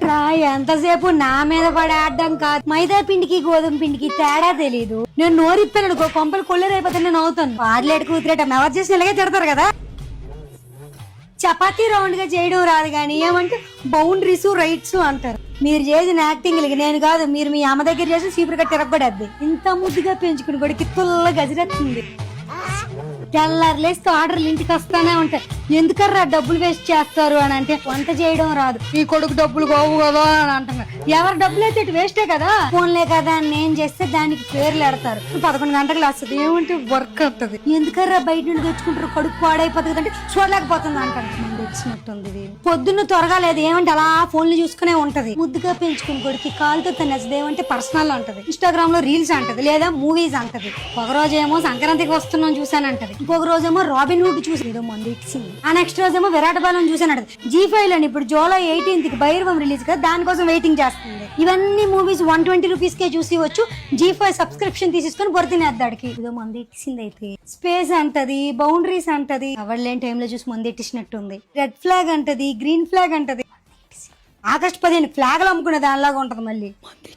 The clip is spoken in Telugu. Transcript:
ఏంట్రా ఎంతసేపు నా మీద పడి ఆడడం కాదు, మైదా పిండికి గోధుమ పిండికి తేడా తెలీదు. నేను నోరిప్పాను అనుకో కొంపలు కొల్లేరైపోతే నేను అవుతాను. పార్లేట్ కూతురేట ఎవరు చేసిన ఇలాగే తిడతారు కదా. చపాతీ రౌండ్ గా చేయడం రాదు కానీ ఏమంటే బౌండరీస్ రైట్స్ అంటారు. మీరు చేసిన యాక్టింగ్ నేను కాదు, మీరు మీ అమ్మ దగ్గర చేసి సీపురు కట్టి తిరగబడద్ది. ఇంత ముద్దుగా పెంచుకుని కొడుకు తుల్ల గజరెత్తుంది. తెల్లారులేస్తే ఆర్డర్లు ఇంటికి వస్తానే ఉంటాయి. ఎందుకర్రా డబ్బులు వేస్ట్ చేస్తారు అని అంటే వంట చేయడం రాదు, ఈ కొడుకు డబ్బులు పోవు కదా అని అంటున్నారు. ఎవరు డబ్బులు అయితే వేస్టే కదా, ఫోన్లే కదా అని నేను చేస్తే దానికి పేర్లు ఎడతారు. 11 గంటలకు వస్తుంది, ఏమంటే వర్క్ అవుతుంది. ఎందుకర్రా బయట నుండి తెచ్చుకుంటారు, కడుపు పాడైపోతుంది అంటే చూడలేకపోతుంది అంటారు. మంది వచ్చినట్టుంది. పొద్దున్న త్వరగా లేదు ఏమంటే అలా ఫోన్లు చూసుకునే ఉంటది. ముద్దుగా పెంచుకుని కొడుకు కాలుతో తనది ఏమంటే పర్సనల్ అంటది, ఇన్స్టాగ్రామ్ లో రీల్స్ అంటది, లేదా మూవీస్ అంటది. ఒక రోజేమో సంక్రాంతికి వస్తున్నాం చూసానంటది, ఇంకొక రోజేమో రాబిన్ హుడ్ చూసి ఏదో మంది ఇచ్చింది, ఆ నెక్స్ట్ రోజేమో విరాట బాలం చూసానంటది. G5 అని ఇప్పుడు జూలై 18కి భైరవం రిలీజ్ కదా, దానికోసం వెయిటింగ్ చేస్తుంది. ఇవన్నీ మూవీస్ 120 రూపీస్ కే చూసి G5 సబ్స్క్రిప్షన్ తీసేసుకుని పొరతినేద్దాడికి ఏదో మంది ఇచ్చింది. అయితే స్పేస్ అంటది, బౌండరీస్ అంటది, ఎవరు లేని టైంలో చూసి మంది ఇట్టినట్టుంది. రెడ్ ఫ్లాగ్ అంటది, గ్రీన్ ఫ్లాగ్ అంటది. ఆగస్టు 15 ఫ్లాగ్లు అమ్ముకునే దానిలాగా ఉంటది. మళ్ళీ మంది